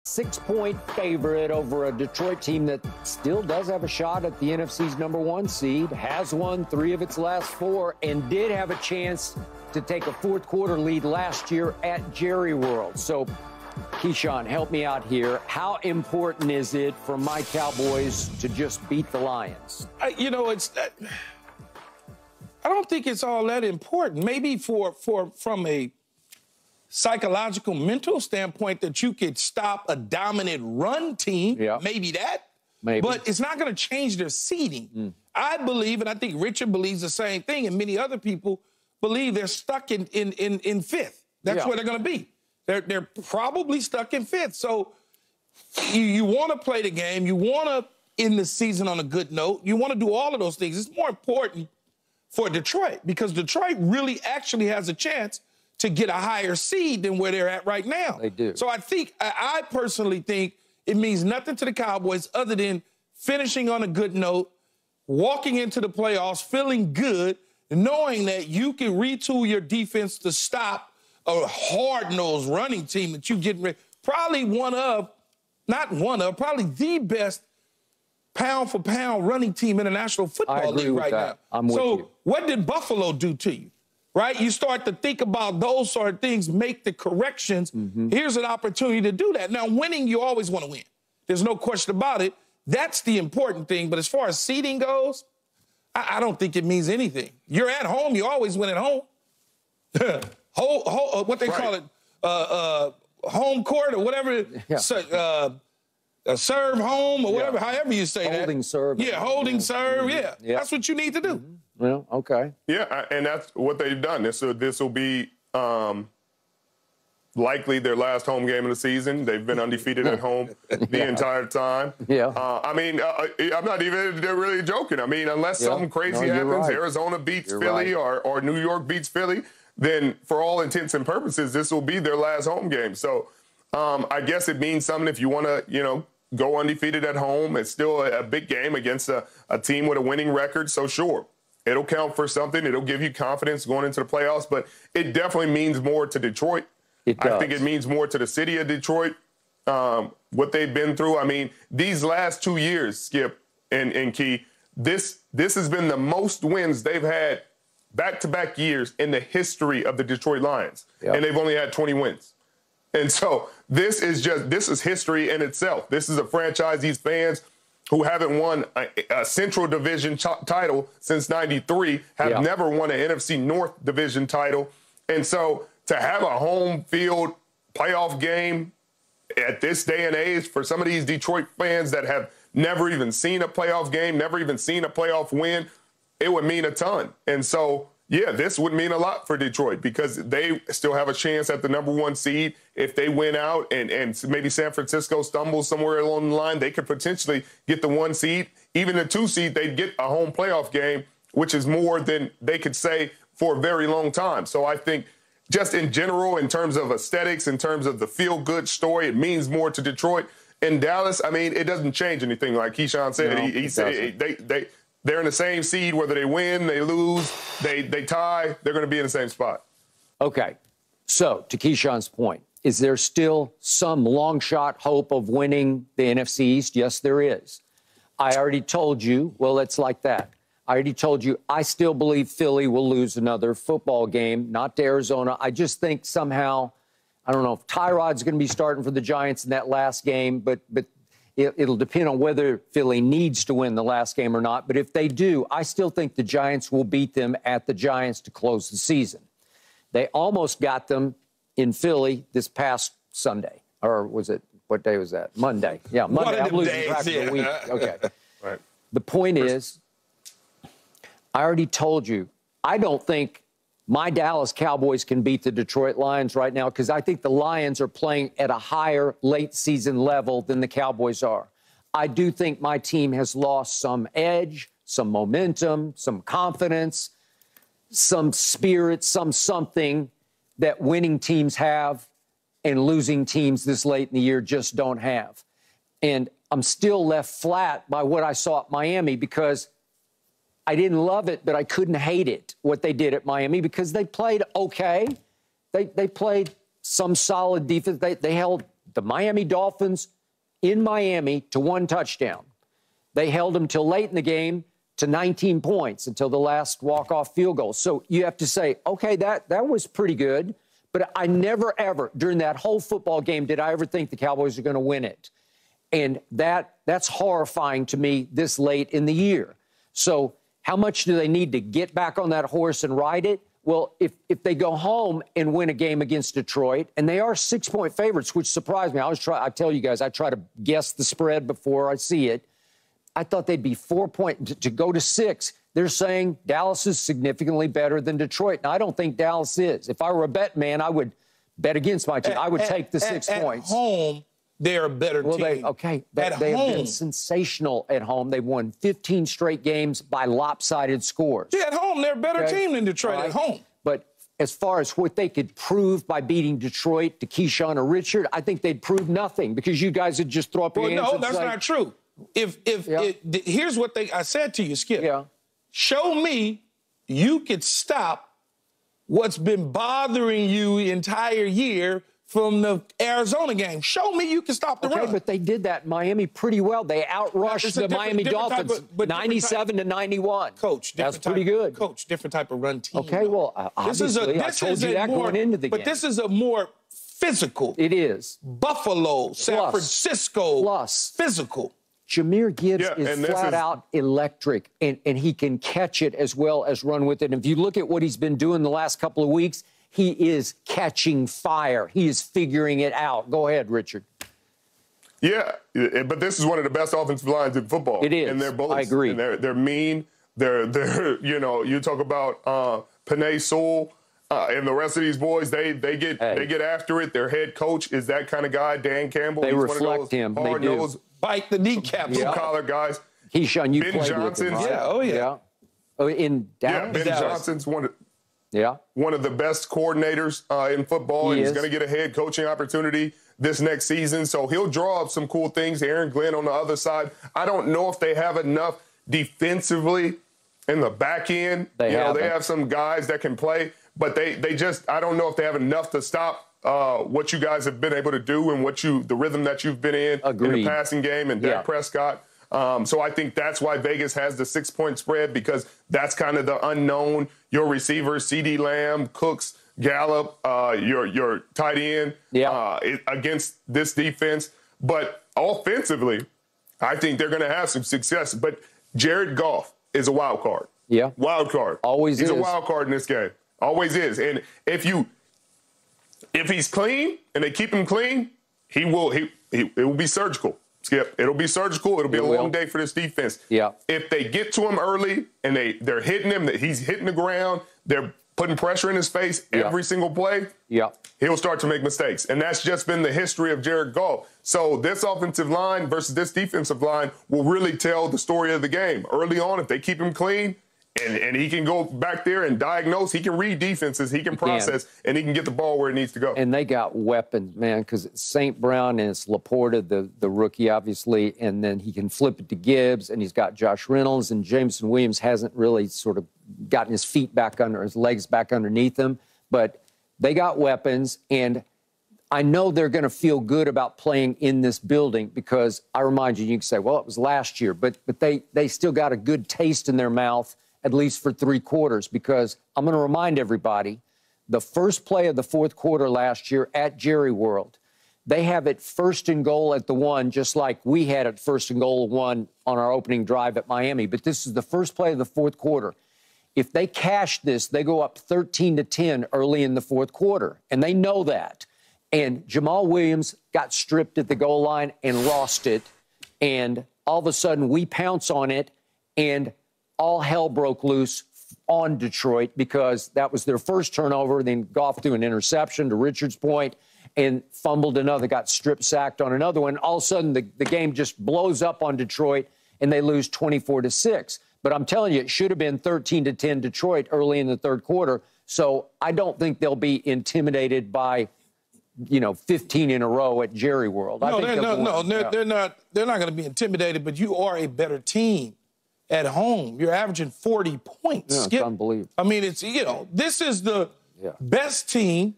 6-point favorite over a Detroit team that still does have a shot at the NFC's #1 seed, has won 3 of its last 4, and did have a chance to take a fourth-quarter lead last year at Jerry World. So, Keyshawn, help me out here. How important is it for my Cowboys to just beat the Lions? I don't think it's all that important. Maybe from a psychological, mental standpoint that you could stop a dominant run team, maybe that. Maybe. But it's not going to change their seeding. I believe, and I think Richard believes the same thing, and many other people believe they're stuck in 5th. That's where they're going to be. They're probably stuck in 5th. So you want to play the game. You want to end the season on a good note. You want to do all of those things. It's more important for Detroit because Detroit really actually has a chance to get a higher seed than where they're at right now. They do. So I personally think it means nothing to the Cowboys other than finishing on a good note, walking into the playoffs, feeling good, knowing that you can retool your defense to stop a hard-nosed running team that you get ready. Probably probably the best pound-for-pound running team in the National Football League right now. I'm with you. What did Buffalo do to you? Right? You start to think about those sort of things, make the corrections. Here's an opportunity to do that. Now, winning, you always want to win. There's no question about it. That's the important thing. But as far as seeding goes, I don't think it means anything. You're at home. You always win at home. What they call it, home court or whatever. Serve home or whatever, however you say that. Holding serve. Yeah, holding serve. Yeah. That's what you need to do. Well, okay. Yeah, and that's what they've done. This will be likely their last home game of the season. They've been undefeated at home the entire time. I'm not even really joking. I mean, unless something crazy happens, Arizona beats Philly or New York beats Philly, then for all intents and purposes, this will be their last home game. So I guess it means something if you want to, go undefeated at home. It's still a big game against a team with a winning record. So sure. It'll count for something. It'll give you confidence going into the playoffs, but it definitely means more to Detroit. I think it means more to the city of Detroit, what they've been through. I mean, these last 2 years, Skip and Key, this has been the most wins they've had back-to-back years in the history of the Detroit Lions, and they've only had 20 wins. And so this is history in itself. This is a franchise these fans who haven't won a Central Division title since '93, have never won an NFC North Division title. And so to have a home field playoff game at this day and age for some of these Detroit fans that have never even seen a playoff game, never even seen a playoff win, it would mean a ton. And so, yeah, this would mean a lot for Detroit because they still have a chance at the #1 seed. If they win out and maybe San Francisco stumbles somewhere along the line, they could potentially get the 1 seed. Even the 2 seed, they'd get a home playoff game, which is more than they could say for a very long time. So I think just in general, in terms of aesthetics, in terms of the feel-good story, it means more to Detroit. In Dallas, I mean, it doesn't change anything. Like Keyshawn said, he said they're in the same seed, whether they win, they lose, they tie, they're going to be in the same spot. Okay. So, to Keyshawn's point, is there still some long shot hope of winning the NFC East? Yes, there is. I already told you, well, it's like that. I already told you, I still believe Philly will lose another football game, not to Arizona. I just think somehow, I don't know if Tyrod's going to be starting for the Giants in that last game, but it'll depend on whether Philly needs to win the last game or not. But if they do, I still think the Giants will beat them at the Giants to close the season. They almost got them in Philly this past Sunday. Or was it, what day was that? Monday. Yeah, Monday. I'm losing track of the week. Okay. Right. The point is, I already told you, I don't think my Dallas Cowboys can beat the Detroit Lions right now because I think the Lions are playing at a higher late season level than the Cowboys are. I do think my team has lost some edge, some momentum, some confidence, some spirit, something that winning teams have and losing teams this late in the year just don't have. And I'm still left flat by what I saw at Miami because I didn't love it, but I couldn't hate it, what they did at Miami, because they played okay. They played some solid defense. They held the Miami Dolphins in Miami to 1 touchdown. They held them till late in the game to 19 points until the last walk-off field goal. So you have to say, okay, that was pretty good. But I never, ever, during that whole football game, did I ever think the Cowboys are going to win it. And that's horrifying to me this late in the year. So how much do they need to get back on that horse and ride it? Well, if they go home and win a game against Detroit, and they are 6-point favorites, which surprised me. I tell you guys, I try to guess the spread before I see it. I thought they'd be 4-point to go to 6. They're saying Dallas is significantly better than Detroit. Now, I don't think Dallas is. If I were a bet man, I would bet against my team. I would take the 6 points. At home, they're a better team. They have been sensational at home. They've won 15 straight games by lopsided scores. Yeah, at home, they're a better team than Detroit at home. But as far as what they could prove by beating Detroit to Keyshawn or Richard, I think they'd prove nothing because you guys would just throw up your hands and say... No, that's not true. Here's what I said to you, Skip. Yeah. Show me you could stop what's been bothering you the entire year from the Arizona game. Show me you can stop the run. Okay, but they did that in Miami pretty well. They outrushed the Miami Dolphins 97-91. Coach, that's pretty good. Coach, different type of run team. Okay, well, obviously, I told you that going into the game. But this is a more physical. It is. Buffalo, San Francisco. Plus. Physical. Jahmyr Gibbs is flat out electric, and he can catch it as well as run with it. And if you look at what he's been doing the last couple of weeks, he is catching fire. He is figuring it out. Go ahead, Richard. Yeah, but this is one of the best offensive lines in football. It is. And they're bullets. I agree. And they're mean. They're you talk about Penei Sewell and the rest of these boys. They get after it. Their head coach is that kind of guy, Dan Campbell. They He's reflect him. They do. Bite the kneecaps. Blue-collar guys. Keyshawn, you Ben played Johnson's, with him, right? Oh, yeah. Oh, in Dallas? Yeah, Ben Johnson's one of the best coordinators in football, and he's going to get a head coaching opportunity this next season. So he'll draw up some cool things. Aaron Glenn on the other side. I don't know if they have enough defensively in the back end. They have some guys that can play, but they just, I don't know if they have enough to stop what you guys have been able to do and the rhythm that you've been in the passing game and Dak Prescott. So I think that's why Vegas has the 6-point spread, because that's kind of the unknown. Your receivers, CeeDee Lamb, Cooks, Gallup, your tight end against this defense. But offensively, I think they're going to have some success. But Jared Goff is a wild card. Yeah. Wild card. Always is. He's a wild card in this game. Always is. And if he's clean and they keep him clean, it will be surgical. Skip, it'll be surgical. It'll be a long day for this defense. Yeah. If they get to him early and they're hitting him, that he's hitting the ground, they're putting pressure in his face every single play, he'll start to make mistakes. And that's just been the history of Jared Goff. So this offensive line versus this defensive line will really tell the story of the game. Early on, if they keep him clean, and he can go back there and diagnose. He can read defenses. He can process, and he can get the ball where it needs to go. And they got weapons, man, because it's St. Brown and it's Laporta, the rookie, obviously, and then he can flip it to Gibbs, and he's got Josh Reynolds, and Jameson Williams hasn't really sort of gotten his feet back under, his legs back underneath him. But they got weapons, and I know they're going to feel good about playing in this building because I remind you, you can say, well, it was last year, but they still got a good taste in their mouth, at least for 3 quarters, because I'm going to remind everybody, the first play of the 4th quarter last year at Jerry World, they have it 1st and goal at the 1, just like we had it 1st and goal 1 on our opening drive at Miami. But this is the first play of the 4th quarter. If they cash this, they go up 13-10 early in the 4th quarter, and they know that. And Jamal Williams got stripped at the goal line and lost it, and all of a sudden we pounce on it, and all hell broke loose on Detroit because that was their first turnover. Then Goff threw an interception, to Richard's point, and fumbled another, got strip-sacked on another one. All of a sudden, the game just blows up on Detroit, and they lose 24-6. But I'm telling you, it should have been 13-10 Detroit early in the 3rd quarter. So I don't think they'll be intimidated by, 15 in a row at Jerry World. They're not going to be intimidated, but you are a better team. At home, you're averaging 40 points. Yeah, it's unbelievable. I mean, it's, this is the best team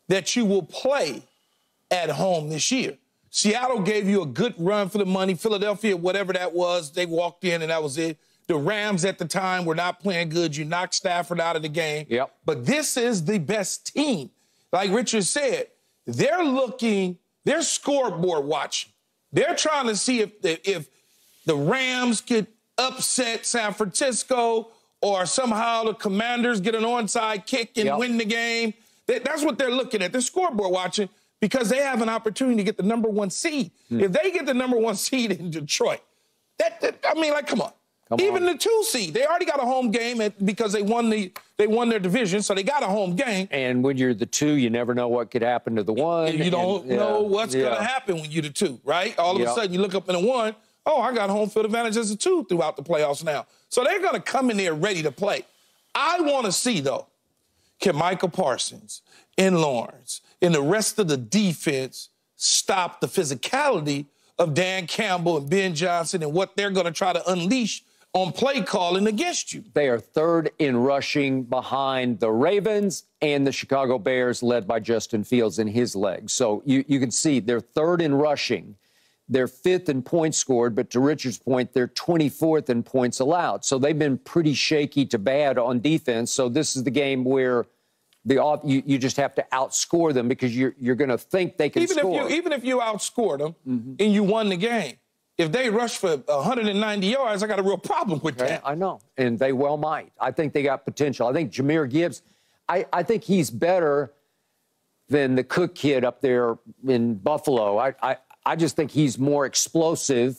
that you will play at home this year. Seattle gave you a good run for the money. Philadelphia, whatever that was, they walked in and that was it. The Rams at the time were not playing good. You knocked Stafford out of the game. Yep. But this is the best team. Like Richard said, they're scoreboard watching. They're trying to see if the Rams could upset San Francisco or somehow the Commanders get an onside kick and win the game. That's what they're looking at. They're scoreboard watching because they have an opportunity to get the number 1 seed. If they get the number 1 seed in Detroit, come on. Even the 2 seed, they already got a home game because they won their division, so they got a home game. And when you're the 2, you never know what could happen to the 1. And you don't know what's going to happen when you're the 2, right? All of a sudden, you look up in the 1, oh, I got home field advantage as a 2 throughout the playoffs now. So they're going to come in there ready to play. I want to see, though, can Michael Parsons and Lawrence and the rest of the defense stop the physicality of Dan Campbell and Ben Johnson and what they're going to try to unleash on play calling against you. They are 3rd in rushing behind the Ravens and the Chicago Bears, led by Justin Fields and his legs. So you can see they're 3rd in rushing. They're 5th in points scored, but to Richard's point, they're 24th in points allowed. So they've been pretty shaky to bad on defense. So this is the game where you just have to outscore them because you're going to think they can score. Even if you outscored them and you won the game, if they rush for 190 yards, I got a real problem with that. I know, and they well might. I think they got potential. I think Jahmyr Gibbs, I think he's better than the Cook kid up there in Buffalo. I just think he's more explosive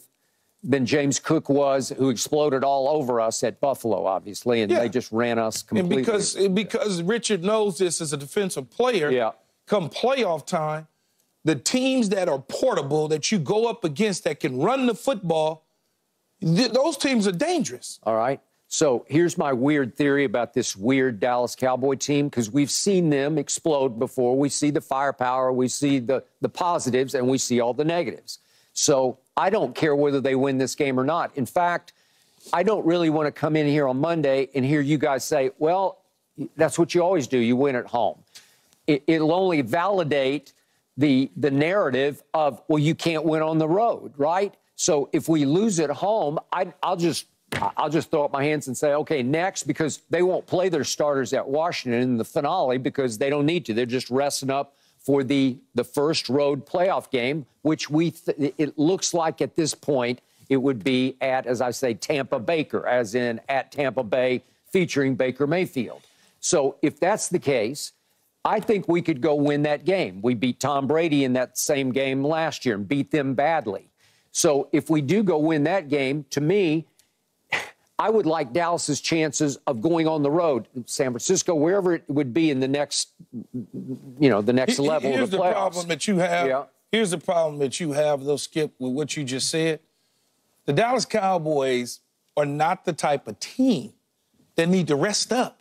than James Cook was, who exploded all over us at Buffalo, obviously, and they just ran us completely. And because Richard knows this as a defensive player, come playoff time, the teams that are portable, that you go up against that can run the football, those teams are dangerous. All right. So here's my weird theory about this weird Dallas Cowboy team, because we've seen them explode before. We see the firepower, we see the positives, and we see all the negatives. So I don't care whether they win this game or not. In fact, I don't really want to come in here on Monday and hear you guys say, well, that's what you always do. You win at home. It'll only validate the narrative of, well, you can't win on the road, right? So if we lose at home, I'll just throw up my hands and say, okay, next, because they won't play their starters at Washington in the finale because they don't need to. They're just resting up for the first road playoff game, which it looks like at this point it would be at, as I say, Tampa Baker, as in at Tampa Bay featuring Baker Mayfield. So if that's the case, I think we could go win that game. We beat Tom Brady in that same game last year and beat them badly. So if we do go win that game, to me, I would like Dallas's chances of going on the road, San Francisco, wherever it would be in the next, the next level of the playoffs. Here's the problem that you have. Yeah. Here's the problem that you have, though, Skip, with what you just said. The Dallas Cowboys are not the type of team that need to rest up.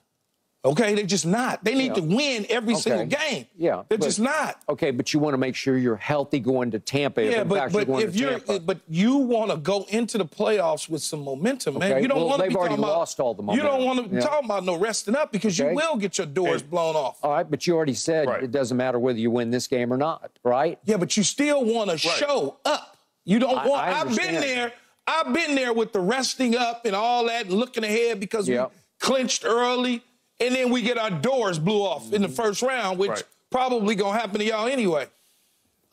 Okay, they're just not. They need to win every single game. Yeah, they're just not. Okay, but you want to make sure you're healthy going to Tampa. Yeah, but you want to go into the playoffs with some momentum, man. Okay. You don't want to be talking talking about lost all the momentum. You don't want to talk about no resting up because you will get your doors blown off. All right, but you already said it doesn't matter whether you win this game or not, right? Yeah, but you still want to show up. You don't want. I've been there. I've been there with the resting up and all that, and looking ahead because we clinched early. And then we get our doors blew off in the first round, which probably going to happen to y'all anyway.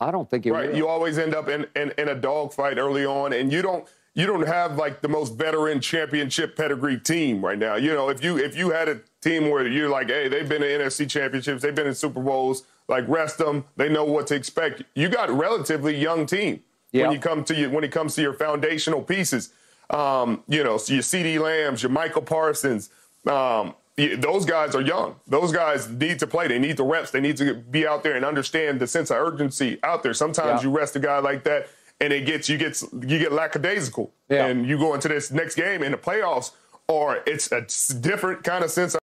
I don't think it will. You always end up in a dogfight early on, and you don't have like the most veteran championship pedigree team right now. You know, if you had a team where you're like, hey, they've been in NFC championships, they've been in Super Bowls, like rest them, they know what to expect. You got a relatively young team when it comes to your foundational pieces. So your CeeDee Lambs, your Michael Parsons. Those guys are young. Those guys need to play. They need the reps. They need to be out there and understand the sense of urgency out there. Sometimes you rest a guy like that, and you get lackadaisical, and you go into this next game in the playoffs, or it's a different kind of sense of